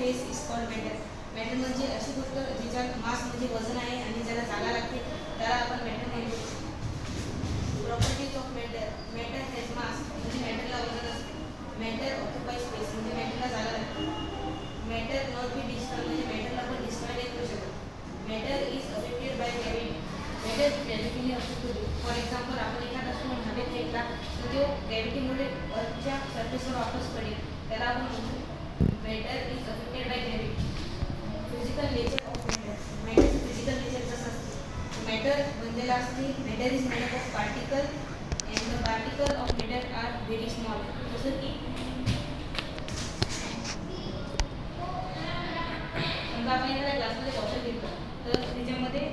Face is called matter. Matter म्हणजे अशी गोष्ट जिच्यात मास म्हणजे वजन आहे आणि ज्याला जागा लागते त्याला आपण मॅटर म्हणतो. Properties of matter. Matter has mass म्हणजे मॅटरला वजन असते. मॅटर ऑक्युपाय स्पेस म्हणजे मॅटरला जागा लागते. मॅटर नॉट बी डिस्ट्रॉय म्हणजे मॅटरला पण डिस्ट्रॉय नाही करू शकत. Matter is affected by gravity. Matter ग्रॅव्हिटीने अफेक्ट होते. फॉर एक्झाम्पल आपण एखादा वस्तू हवेत फेकला तर तो ग्रॅव्हिटीमुळे अर्थच्या सरफेसवर वापस पडेल, त्याला आपण म्हणतो matter is affected by gravity. Physical nature of matter. मॅटरचं फिजिकल नेचर कसं असते? मॅटर बनलेला असते. Matter is made up of particle and the particle of matter are very small. जसं की समजा आपण एखाद्या ग्लासमध्ये वॉटर घेतलं तर त्याच्यामध्ये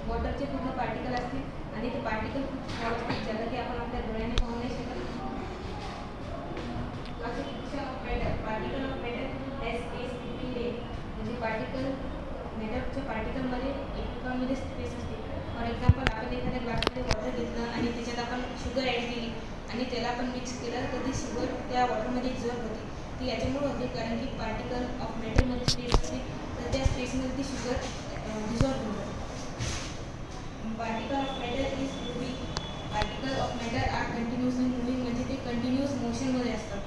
वॉटरचे पूर्ण पार्टिकल असतील आणि ते पार्टिकल खूप स्मॉल असतील, ज्याला की आपण आपल्या डोळ्याने पाहू नाही शकत. Classification of matter. Particle of matter S S P A म्हणजे मॅटरच्या पार्टिकलमध्ये एकमेकांमध्ये स्पेस असते. फॉर एक्झाम्पल आपण एखाद्या ग्लासमध्ये वॉटर घेतलं आणि त्याच्यात आपण शुगर ॲड केली आणि त्याला आपण मिक्स केलं तर ती शुगर त्या वॉटरमध्ये डिझॉल्व होते. ती याच्यामुळे होते कारण की पार्टिकल ऑफ मॅटरमध्ये स्पेस असते, तर त्या स्पेसमध्ये ती शुगर डिझॉल्व होते. Particle of matter is moving. Particle of matter are continuously moving म्हणजे ते कंटिन्युअस मोशनमध्ये असतात.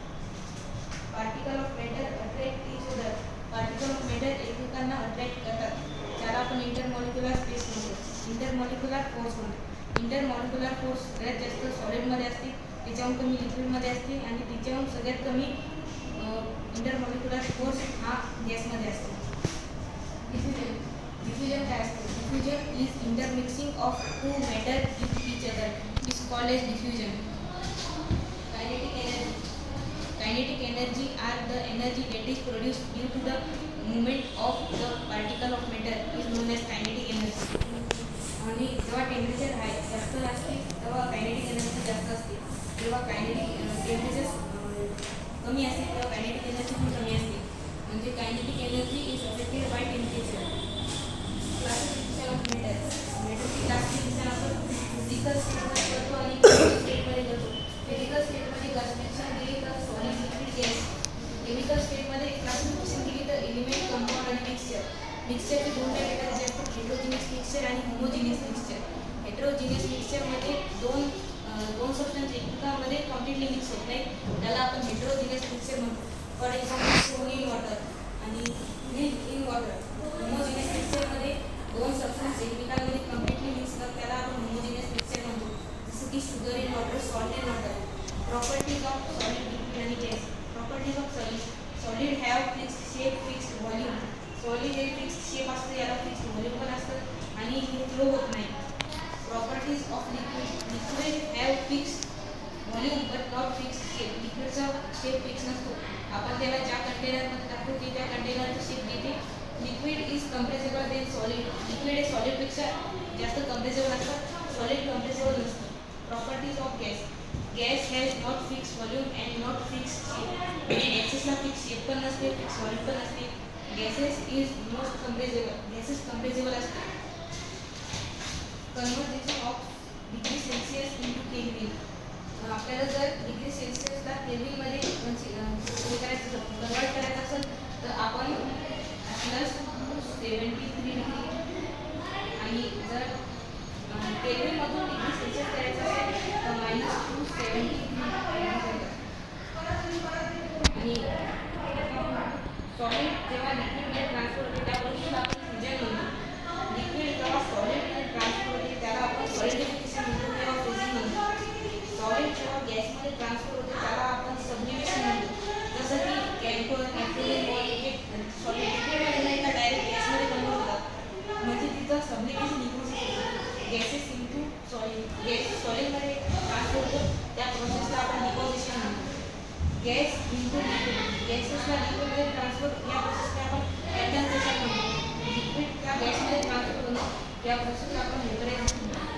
Particle of matter attract each other. Particle of matter एकमेकांना अट्रॅक्ट करतात, ज्याला आपण इंटरमॉलिक्युलर स्पेस म्हणतो. इंटरमॉलिक्युलर फोर्स म्हणतो. इंटरमॉलिक्युलर फोर्स सगळ्यात जास्त सॉलिडमध्ये असते, त्याच्याहून कमी लिक्विडमध्ये असते आणि त्याच्याहून सगळ्यात कमी इंटरमॉलिक्युलर फोर्स हा गॅसमध्ये असतो. डिफ्युजन. डिफ्युजन काय असते? Diffusion is intermixing of two matter with each other is called as diffusion. Kinetic energy. Kinetic energy are the energy that is produced due to the movement of the particle of matter is known as kinetic energy. आणि जेव्हा temperature जास्त असते तेव्हा kinetic energy जास्त असते. जेव्हा kinetic temperature कमी असते तेव्हा कायनेटिक एनर्जी पण कमी असते. म्हणजे kinetic energy is affected by temperature. Classification of matter. मॅटरची क्लासिफिकेशन आपण फिजिकल स्टेटमध्ये करतो आणि केमिकल स्टेटमध्ये करतो. फिजिकल स्टेटमध्ये क्लासिफिकेशन दिली तर सॉलिड, लिक्विड, गॅस. केमिकल स्टेटमध्ये क्लासिफिकेशन दिली तर एलिमेंट, कंपाऊंड आणि मिक्सचर. मिक्सचरचे दोन टाईप येतात, जे असतात हेटेरोजिनियस मिक्सचर आणि होमोजिनियस मिक्सचर. हेटेरोजिनियस मिक्सचरमध्ये दोन सबस्टन्स एकमेकांमध्ये कम्प्लिटली मिक्स होत नाही, त्याला आपण हेटेरोजिनियस मिक्सचर म्हणतो. फॉर एक्झाम्पल सोन इन वॉटर आणि मिल्क इन वॉटर. होमोजिनियस मिक्सचरमध्ये दोन सबस्टन्स एकमेकांमध्ये कम्प्लिटली मिक्स होतात, त्याला आपण होमोजिनियस मिक्सचर म्हणतो. जसं की sugar in water, salt in water. Properties of solid, liquid आणि gas. Properties of solid. Solid have fixed shape, fixed volume. Solid हे फिक्स्ड शेप असतं, याला फिक्स्ड व्हॉल्यूम पण असतं आणि हे फ्लो होत नाही. Properties of liquid. Liquid have fixed volume but not fixed shape. लिक्विडचा शेप फिक्स नसतो, आपण त्याला ज्या कंटेनरमध्ये टाकतो ते त्या कंटेनरचा शेप देते. Liquid is compressible than solid. Liquid हे सॉलिडपेक्षा जास्त कम्प्रेसेबल असतं, सॉलिड कम्प्रेसेबल नसतं. Properties of gas. Gas has not fix volume and not fix shape. गॅसेसला फिक्स शेप पण नसते, फिक्स व्हॉल्यूम पण नसते. Gases is most compressible. Gases कम्प्रेसेबल असते. Conversation of degree Celsius into kelvin. आपल्याला जर डिग्री सेल्सिअसला केल्विनमध्ये कन्वर्ट करायचं असेल तर आपण +73 डिग्री आणि जर केल्विनमधून डिग्री सेल्सिअस करायचं असेल तर -270 आणि सॉलिड जेव्हा लिक्विडमध्ये ट्रान्सफर होते त्या गोष्टीला आपण फ्युजन म्हणतो. लिक्विड जेव्हा सॉलिडमध्ये ट्रान्सफर होते त्याला आपण सॉलिडिफिकेशन म्हणतो किंवा फ्युजन म्हणतो. सॉलिड जेव्हा गॅसमध्ये ट्रान्सफर होते त्याला आपण सब्लिमेशन म्हणतो. जसं की कॅम्फर, ॲक्रिलिक, सॉलिड लिक्विडमध्ये नाही तर डायरेक्ट गॅसमध्ये कन्वर्ट होतात, म्हणजे तिथं सब्लिमेशन इन्क्लूड होतं. Gases into solid. गॅस सॉलिडमध्ये ट्रान्सफर होतो त्या प्रोसेसला आपण डिपॉझिशन म्हणतो. Gas into liquid. गॅसेसला लिक्विडमध्ये ट्रान्सफर या प्रोसेसला आपण कंडेन्सेशन म्हणतो. लिक्विडला गॅसमध्ये ट्रान्सफर होणं या प्रोसेसला आपण व्हेपरायझेशन म्हणतो.